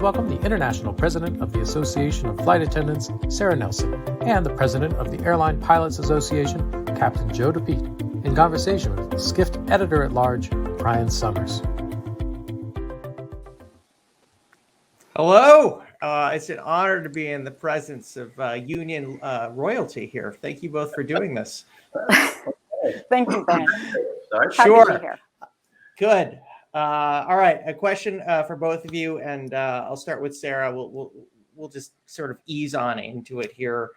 welcome the International President of the Association of Flight Attendants, Sara Nelson, and the President of the Airline Pilots Association, Captain Joe DePete, in conversation with Skift Editor-at-Large, Brian Summers. Hello. It's an honor to be in the presence of union royalty here. Thank you both for doing this. Thank you, Ben. Sure. Happy to be here. Good. All right. A question for both of you, and I'll start with Sara. We'll just sort of ease on into it here.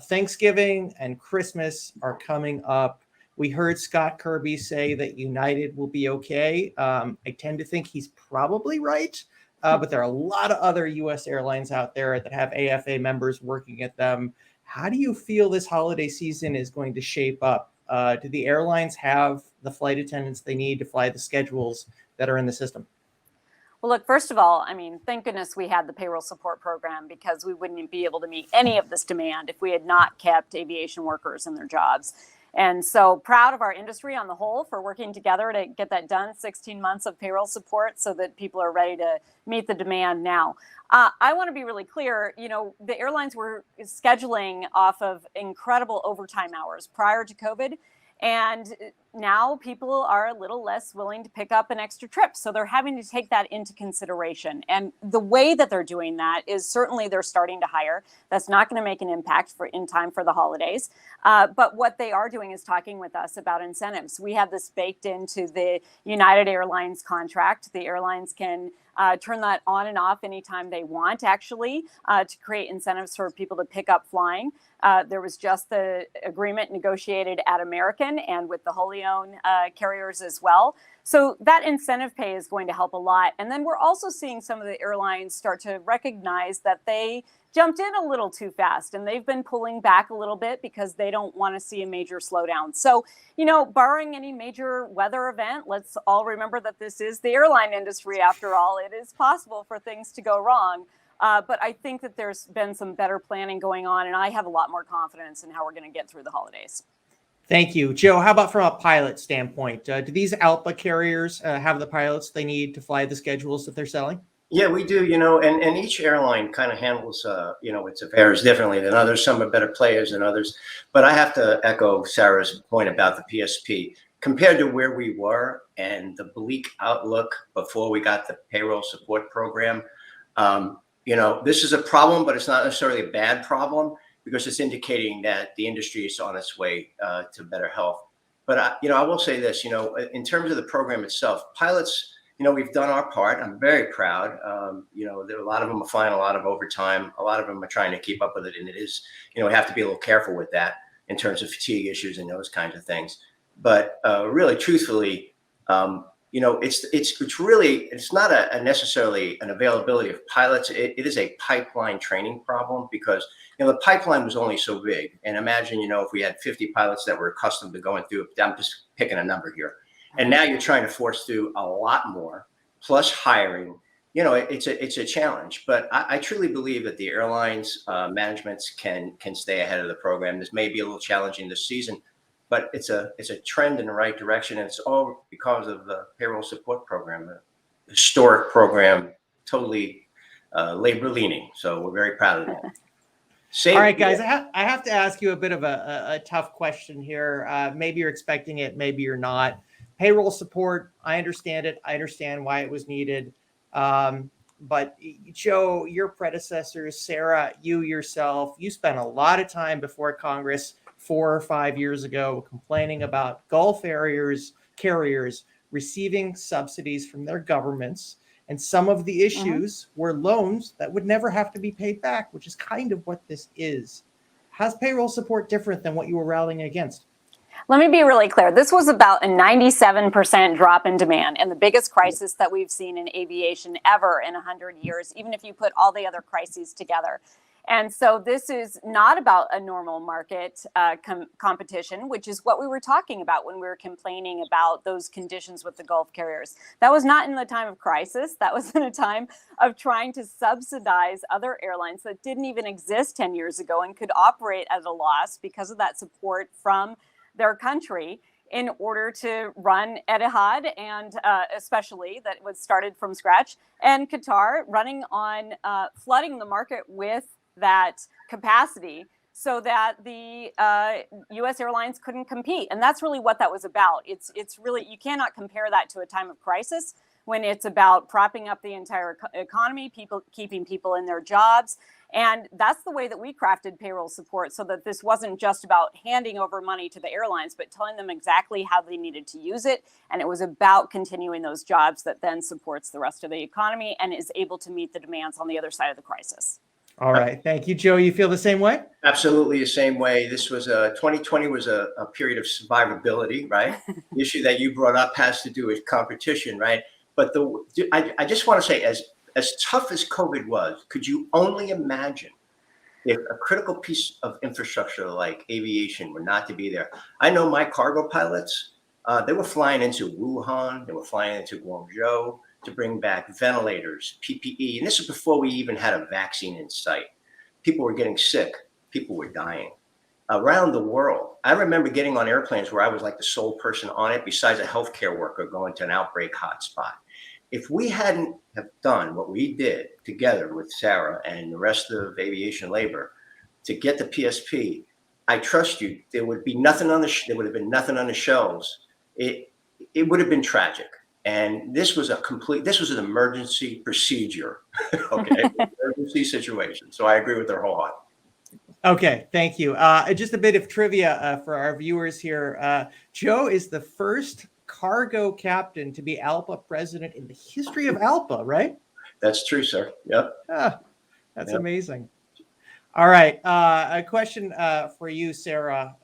Thanksgiving and Christmas are coming up. We heard Scott Kirby say that United will be okay. I tend to think he's probably right, but there are a lot of other U.S. airlines out there that have AFA members working at them. How do you feel this holiday season is going to shape up? Do the airlines have the flight attendants they need to fly the schedules that are in the system? Well, look, first of all, I mean, thank goodness we had the payroll support program, because we wouldn't be able to meet any of this demand if we had not kept aviation workers in their jobs. And so proud of our industry on the whole for working together to get that done, 16 months of payroll support so that people are ready to meet the demand now. I want to be really clear, the airlines were scheduling off of incredible overtime hours prior to COVID. And now people are a little less willing to pick up an extra trip. So they're having to take that into consideration. And the way that they're doing that is certainly they're starting to hire. That's not going to make an impact in time for the holidays. But what they are doing is talking with us about incentives. We have this baked into the United Airlines contract. The airlines can turn that on and off anytime they want, actually, to create incentives for people to pick up flying. There was just the agreement negotiated at American and with the wholly owned carriers as well. So that incentive pay is going to help a lot. And then we're also seeing some of the airlines start to recognize that they jumped in a little too fast, and they've been pulling back a little bit because they don't want to see a major slowdown. So, barring any major weather event, let's all remember that this is the airline industry after all. It is possible for things to go wrong. But I think that there's been some better planning going on, and I have a lot more confidence in how we're going to get through the holidays. Thank you. Joe, how about from a pilot standpoint? Do these ALPA carriers have the pilots they need to fly the schedules that they're selling? Yeah, we do, and each airline kind of handles, its affairs differently than others. Some are better players than others. But I have to echo Sarah's point about the PSP. Compared to where we were and the bleak outlook before we got the payroll support program, this is a problem, but it's not necessarily a bad problem because it's indicating that the industry is on its way to better health. But, I will say this, in terms of the program itself, pilots, we've done our part. I'm very proud. There are a lot of them are flying a lot of overtime. A lot of them are trying to keep up with it. And it is, we have to be a little careful with that in terms of fatigue issues and those kinds of things. But really, truthfully, it's not necessarily an availability of pilots. It is a pipeline training problem because, the pipeline was only so big. And imagine, if we had 50 pilots that were accustomed to going through, I'm just picking a number here. And now you're trying to force through a lot more, plus hiring. It's a challenge. But I truly believe that the airlines managements can stay ahead of the program. This may be a little challenging this season, but it's a trend in the right direction. And it's all because of the payroll support program, a historic program, totally labor leaning. So we're very proud of that. All right, guys, I have to ask you a bit of a tough question here. Maybe you're expecting it, maybe you're not. Payroll support, I understand it. I understand why it was needed. But Joe, your predecessors, Sara, you yourself, you spent a lot of time before Congress 4 or 5 years ago complaining about Gulf carriers receiving subsidies from their governments. And some of the issues were loans that would never have to be paid back, which is kind of what this is. How's payroll support different than what you were rallying against? Let me be really clear. This was about a 97% drop in demand and the biggest crisis that we've seen in aviation ever in 100 years, even if you put all the other crises together. And so this is not about a normal market competition, which is what we were talking about when we were complaining about those conditions with the Gulf carriers. That was not in the time of crisis. That was in a time of trying to subsidize other airlines that didn't even exist 10 years ago and could operate at a loss because of that support from their country. in order to run Etihad, and especially that was started from scratch, and Qatar running on flooding the market with that capacity so that the U.S. airlines couldn't compete. And that's really what that was about. It's really, you cannot compare that to a time of crisis when it's about propping up the entire economy, keeping people in their jobs. And that's the way that we crafted payroll support, so that this wasn't just about handing over money to the airlines, but telling them exactly how they needed to use it. And it was about continuing those jobs that then supports the rest of the economy and is able to meet the demands on the other side of the crisis. All right. Thank you, Joe. You feel the same way? Absolutely the same way. This was 2020 was a period of survivability, right? The issue that you brought up has to do with competition, right? But I just want to say, as tough as COVID was, could you only imagine if a critical piece of infrastructure like aviation were not to be there? I know my cargo pilots, they were flying into Wuhan, they were flying into Guangzhou to bring back ventilators, PPE. And this is before we even had a vaccine in sight. People were getting sick, people were dying around the world. I remember getting on airplanes where I was like the sole person on it, besides a healthcare worker going to an outbreak hotspot. If we hadn't have done what we did together with Sara and the rest of aviation labor to get the PSP, I trust you, there would be nothing on there would have been nothing on the shelves. It would have been tragic. And this was an emergency procedure, okay, emergency situation. So I agree with her wholeheartedly. Okay, thank you. Just a bit of trivia for our viewers here. Joe is the first cargo captain to be ALPA president in the history of ALPA, right? That's true, sir. Yep. That's amazing. All right. A question for you, Sara.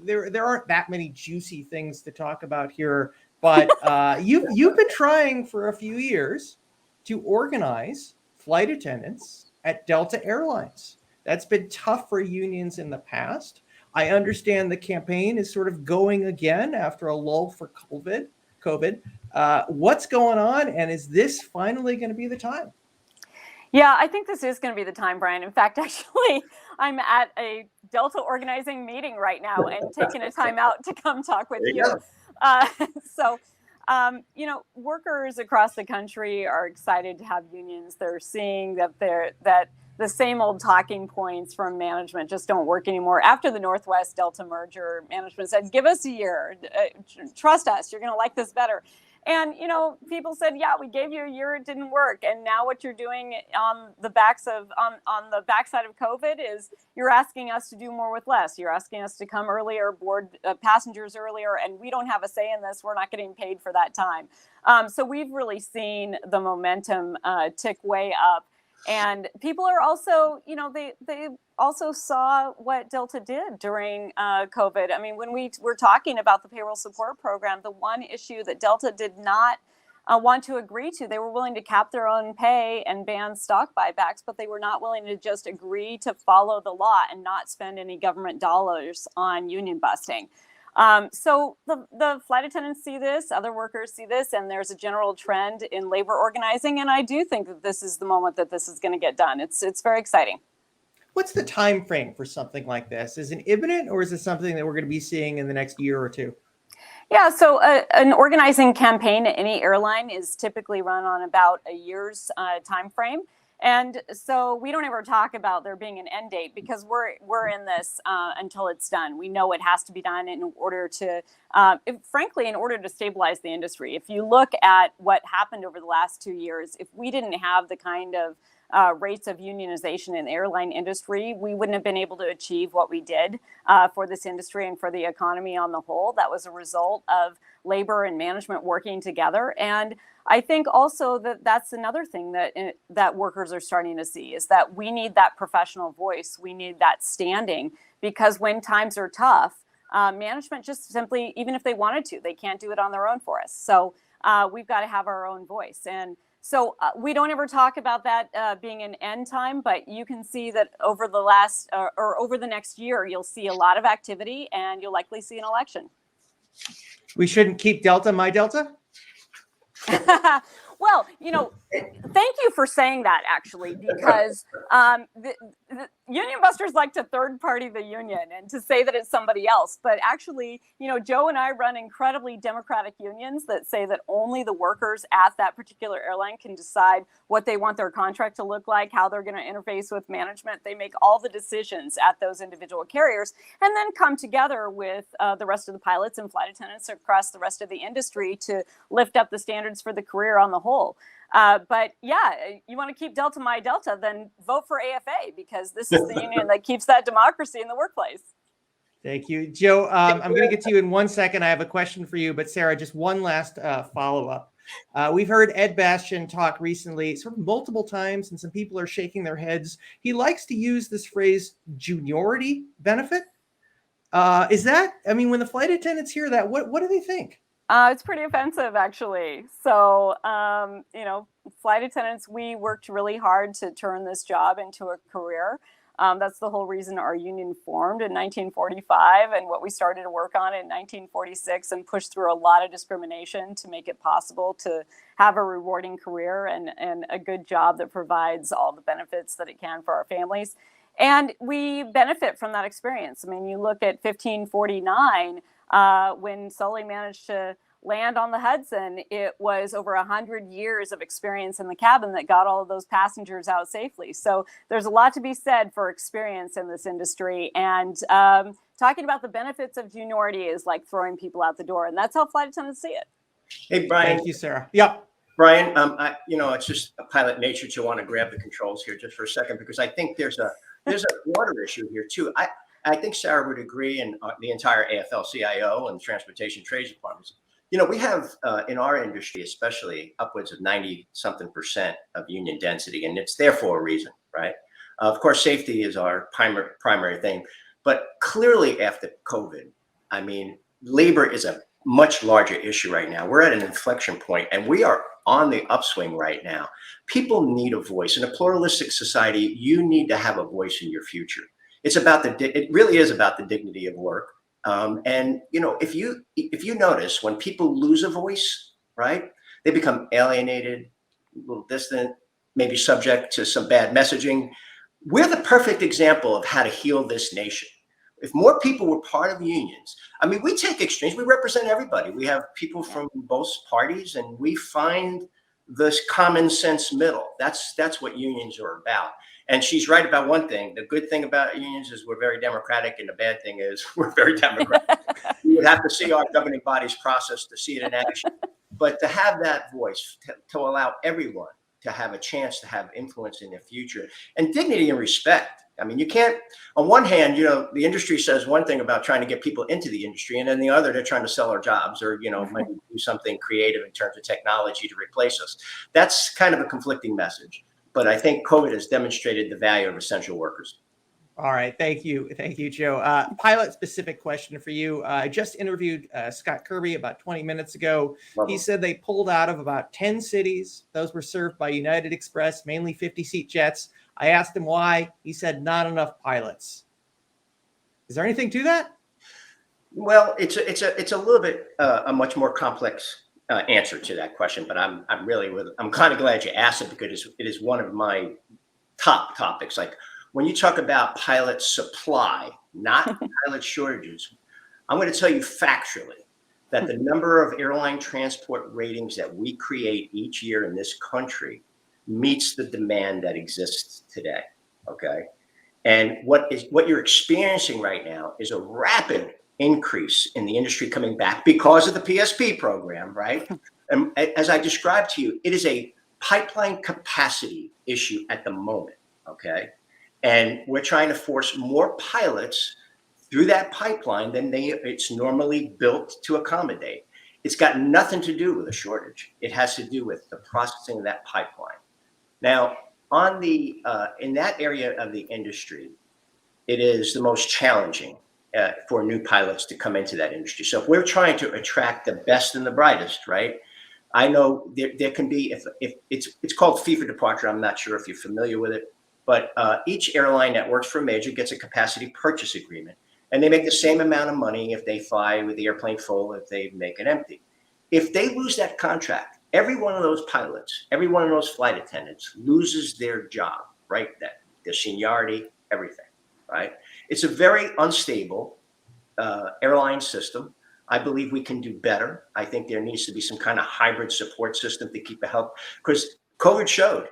There aren't that many juicy things to talk about here, but you've been trying for a few years to organize flight attendants at Delta Airlines. That's been tough for unions in the past. I understand the campaign is sort of going again after a lull for COVID. What's going on, and is this finally going to be the time? Yeah, I think this is going to be the time, Brian. In fact, actually, I'm at a Delta organizing meeting right now and taking a time out to come talk with you. Workers across the country are excited to have unions. They're seeing that the same old talking points from management just don't work anymore. After the Northwest Delta merger, management said, give us a year, trust us, you're going to like this better. And, people said, yeah, we gave you a year, it didn't work. And now what you're doing on the backside of COVID is you're asking us to do more with less. You're asking us to come earlier, board passengers earlier, and we don't have a say in this. We're not getting paid for that time. So we've really seen the momentum tick way up. And people are also, they also saw what Delta did during COVID. I mean, when we were talking about the payroll support program, the one issue that Delta did not want to agree to, they were willing to cap their own pay and ban stock buybacks, but they were not willing to just agree to follow the law and not spend any government dollars on union busting. So the flight attendants see this, other workers see this, and there's a general trend in labor organizing. And I do think that this is the moment that this is going to get done. It's very exciting. What's the time frame for something like this? Is it imminent, or is it something that we're going to be seeing in the next year or two? Yeah, so an organizing campaign at any airline is typically run on about a year's time frame. And so we don't ever talk about there being an end date, because we're in this until it's done. We know it has to be done in order to, in order to stabilize the industry. If you look at what happened over the last 2 years, if we didn't have the kind of rates of unionization in the airline industry, we wouldn't have been able to achieve what we did for this industry and for the economy on the whole. That was a result of labor and management working together. And I think also that that's another thing that workers are starting to see, is that we need that professional voice. We need that standing, because when times are tough, management just simply, even if they wanted to, they can't do it on their own for us. So we've got to have our own voice. And so we don't ever talk about that being an end time, but you can see that over the next year, you'll see a lot of activity, and you'll likely see an election. We shouldn't keep Delta, my Delta? Well, thank you for saying that, actually, because the union busters like to third party the union and to say that it's somebody else. But actually, Joe and I run incredibly democratic unions that say that only the workers at that particular airline can decide what they want their contract to look like, how they're going to interface with management. They make all the decisions at those individual carriers and then come together with the rest of the pilots and flight attendants across the rest of the industry to lift up the standards for the career on the whole. But yeah, you want to keep Delta My Delta, then vote for AFA, because this is the union that keeps that democracy in the workplace. Thank you, Joe. I'm going to get to you in 1 second. I have a question for you, but Sara, just one last follow-up. We've heard Ed Bastian talk recently, sort of multiple times, and some people are shaking their heads. He likes to use this phrase, juniority benefit. Is that, when the flight attendants hear that, what do they think? It's pretty offensive, actually. So, flight attendants, we worked really hard to turn this job into a career. That's the whole reason our union formed in 1945 and what we started to work on in 1946 and pushed through a lot of discrimination to make it possible to have a rewarding career and a good job that provides all the benefits that it can for our families. And we benefit from that experience. You look at 1549, when Sully managed to land on the Hudson, it was over 100 years of experience in the cabin that got all of those passengers out safely. So there's a lot to be said for experience in this industry. And talking about the benefits of juniority is like throwing people out the door. And that's how flight attendants see it. Hey, Brian. Thank you, Sara. Yeah. Brian, it's just a pilot nature to want to grab the controls here just for a second, because I think there's a broader issue here too. I think Sara would agree, and the entire AFL-CIO and transportation trades departments. We have in our industry, especially, upwards of 90-something% of union density, and it's there for a reason, right? Of course, safety is our primary thing, but clearly after COVID, labor is a much larger issue right now. We're at an inflection point, and we are on the upswing right now. People need a voice. In a pluralistic society, you need to have a voice in your future. It really is about the dignity of work. If you notice, when people lose a voice, right, they become alienated, a little distant, maybe subject to some bad messaging. We're the perfect example of how to heal this nation. If more people were part of unions, we take extremes, we represent everybody. We have people from both parties, and we find this common sense middle. That's what unions are about. And she's right about one thing. The good thing about unions is we're very democratic, and the bad thing is we're very democratic. You would have to see our governing body's process to see it in action. But to have that voice, to allow everyone to have a chance to have influence in their future, and dignity and respect. You can't, on one hand, the industry says one thing about trying to get people into the industry, and then the other, they're trying to sell our jobs or, maybe do something creative in terms of technology to replace us. That's kind of a conflicting message. But I think COVID has demonstrated the value of essential workers. All right. Thank you. Thank you, Joe. Pilot specific question for you. I just interviewed Scott Kirby about 20 minutes ago. He said they pulled out of about 10 cities. Those were served by United Express, mainly 50-seat jets. I asked him why. He said not enough pilots. Is there anything to that? Well, it's a little bit a much more complex answer to that question, but I'm kind of glad you asked it, because it is one of my top topics. Like, when you talk about pilot supply, not pilot shortages, I'm going to tell you factually that the number of airline transport ratings that we create each year in this country meets the demand that exists today. Okay. And what you're experiencing right now is a rapid increase in the industry coming back because of the PSP program, right? And as I described to you, it is a pipeline capacity issue at the moment. Okay. And we're trying to force more pilots through that pipeline than it's normally built to accommodate. It's got nothing to do with a shortage. It has to do with the processing of that pipeline. Now, in that area of the industry, it is the most challenging for new pilots to come into that industry. So if we're trying to attract the best and the brightest, right? I know there can be, if it's called fee for departure. I'm not sure if you're familiar with it, but each airline that works for a major gets a capacity purchase agreement, and they make the same amount of money if they fly with the airplane full, if they make it empty. If they lose that contract, every one of those pilots, every one of those flight attendants loses their job, right? That their seniority, everything, right? It's a very unstable airline system. I believe we can do better. I think there needs to be some kind of hybrid support system to keep the health, because COVID showed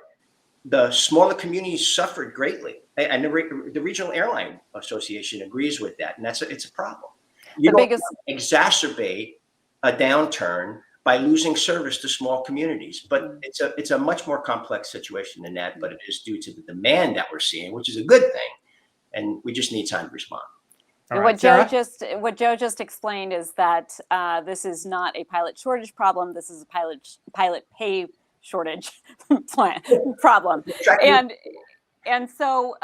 the smaller communities suffered greatly, and the Regional Airline Association agrees with that, and it's a problem. You don't exacerbate a downturn by losing service to small communities, but it's a much more complex situation than that. But it is due to the demand that we're seeing, which is a good thing, and we just need time to respond. Right, what Joe just explained is that this is not a pilot shortage problem. This is a pilot pay shortage problem. And so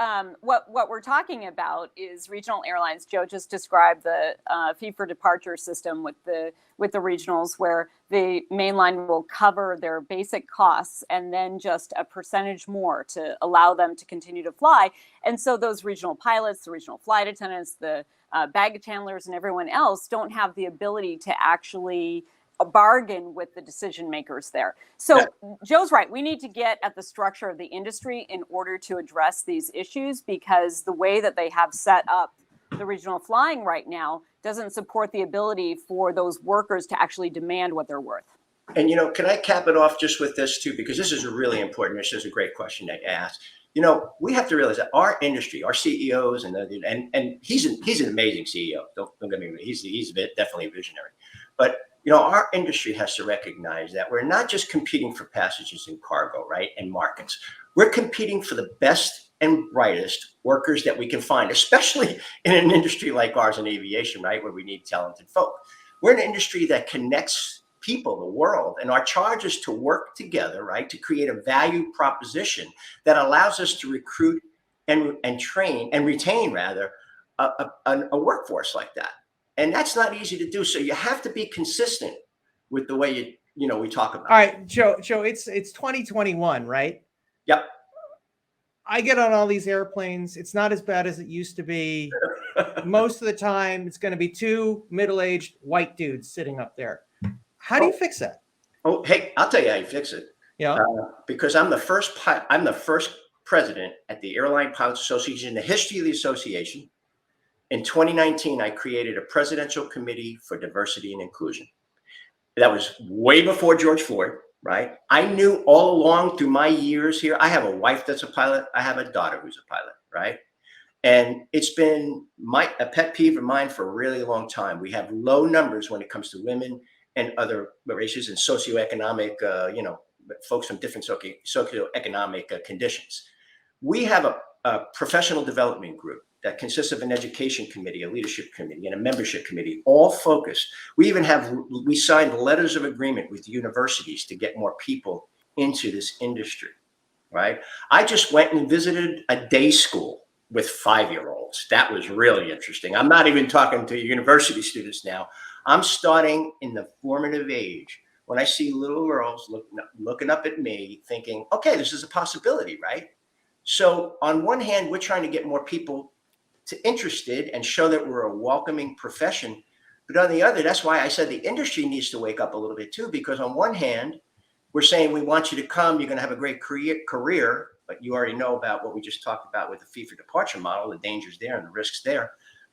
what we're talking about is regional airlines. Joe just described the fee for departure system with the regionals, where the mainline will cover their basic costs and then just a percentage more to allow them to continue to fly. And so those regional pilots, the regional flight attendants, the baggage handlers, and everyone else don't have the ability to actually bargain with the decision makers there. So Joe's right. We need to get at the structure of the industry in order to address these issues, because the way that they have set up the regional flying right now doesn't support the ability for those workers to actually demand what they're worth. And, can I cap it off just with this too, because this is a really important, this is a great question that you asked. We have to realize that our industry, our CEOs, and he's an amazing CEO. Don't get me wrong. He's definitely a visionary. But our industry has to recognize that we're not just competing for passengers and cargo, right, and markets. We're competing for the best and brightest workers that we can find, especially in an industry like ours in aviation, right, where we need talented folk. We're an industry that connects people, the world, and our charge is to work together, right, to create a value proposition that allows us to recruit and train and retain, rather, a workforce like that. And that's not easy to do. So you have to be consistent with the way we talk about. All right, Joe, it's 2021, right? Yep. I get on all these airplanes. It's not as bad as it used to be. Most of the time, it's going to be two middle-aged white dudes sitting up there. How do you fix that? Oh, hey, I'll tell you how you fix it. Yeah. Because I'm the first president at the Airline Pilots Association in the history of the association. In 2019, I created a presidential committee for diversity and inclusion. That was way before George Floyd, right? I knew all along through my years here, I have a wife that's a pilot. I have a daughter who's a pilot, right? And it's been a pet peeve of mine for a really long time. We have low numbers when it comes to women and other races and socioeconomic, folks from different socioeconomic conditions. We have a professional development group that consists of an education committee, a leadership committee, and a membership committee, all focused. We signed letters of agreement with universities to get more people into this industry, right? I just went and visited a day school with 5-year-olds. That was really interesting. I'm not even talking to university students now. I'm starting in the formative age when I see little girls looking up at me thinking, okay, this is a possibility, right? So on one hand, we're trying to get more people interested and show that we're a welcoming profession. But on the other, that's why I said the industry needs to wake up a little bit too, because on one hand, we're saying we want you to come, you're going to have a great career, but you already know about what we just talked about with the fee for departure model, the dangers there and the risks there.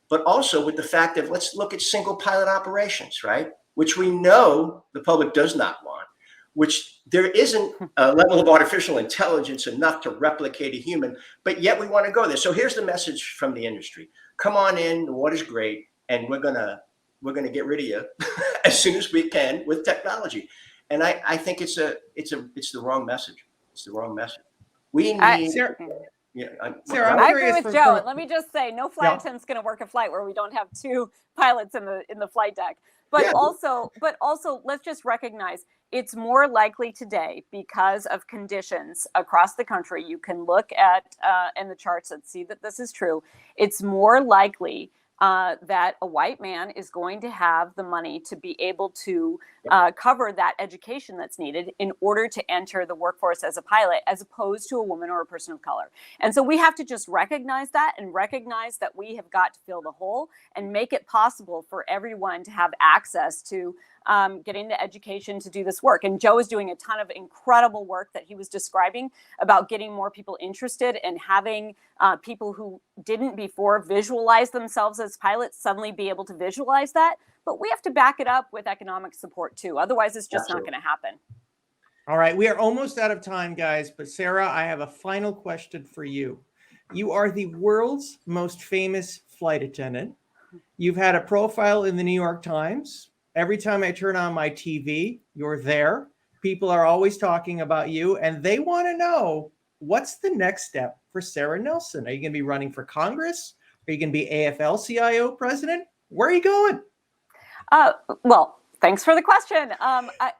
But also with the fact that let's look at single pilot operations, right? Which we know the public does not want, which there isn't a level of artificial intelligence enough to replicate a human, but yet we want to go there. So here's the message from the industry. Come on in, the water's great, and we're gonna get rid of you as soon as we can with technology. And I think it's the wrong message. It's the wrong message. We need Sarah, I agree with Joe. Let me just say, no flight attendant's going to work a flight where we don't have two pilots in the flight deck. But also, let's just recognize it's more likely today because of conditions across the country. You can look at in the charts and see that this is true. It's more likely that a white man is going to have the money to be able to cover that education that's needed in order to enter the workforce as a pilot, as opposed to a woman or a person of color. And so we have to just recognize that and recognize that we have got to fill the hole and make it possible for everyone to have access to getting the education to do this work. And Joe is doing a ton of incredible work that he was describing about getting more people interested and having people who didn't before visualize themselves as pilots suddenly be able to visualize that. But we have to back it up with economic support too. Otherwise, it's just not going to happen. All right. We are almost out of time, guys. But Sara, I have a final question for you. You are the world's most famous flight attendant. You've had a profile in the New York Times. Every time I turn on my TV, you're there. People are always talking about you, and they want to know, what's the next step for Sara Nelson? Are you going to be running for Congress? Are you going to be AFL-CIO president? Where are you going? Well, thanks for the question. I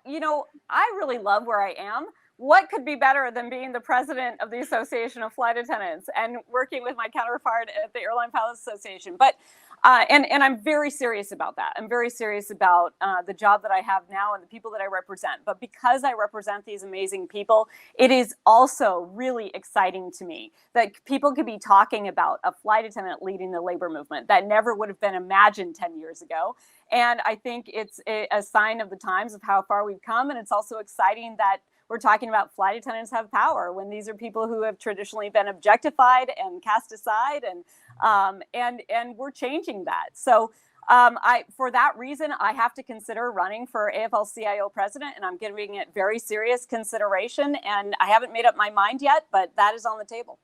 really love where I am. What could be better than being the president of the Association of Flight Attendants and working with my counterpart at the Airline Pilots Association? But and I'm very serious about that. I'm very serious about the job that I have now and the people that I represent. But because I represent these amazing people, it is also really exciting to me that people could be talking about a flight attendant leading the labor movement. That never would have been imagined 10 years ago. And I think it's a sign of the times of how far we've come. And it's also exciting that we're talking about flight attendants have power when these are people who have traditionally been objectified and cast aside, and we're changing that. So for that reason, I have to consider running for AFL-CIO president, and I'm giving it very serious consideration. And I haven't made up my mind yet, but that is on the table.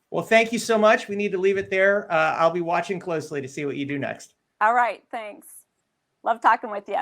Well, thank you so much. We need to leave it there. I'll be watching closely to see what you do next. All right. Thanks. Love talking with you.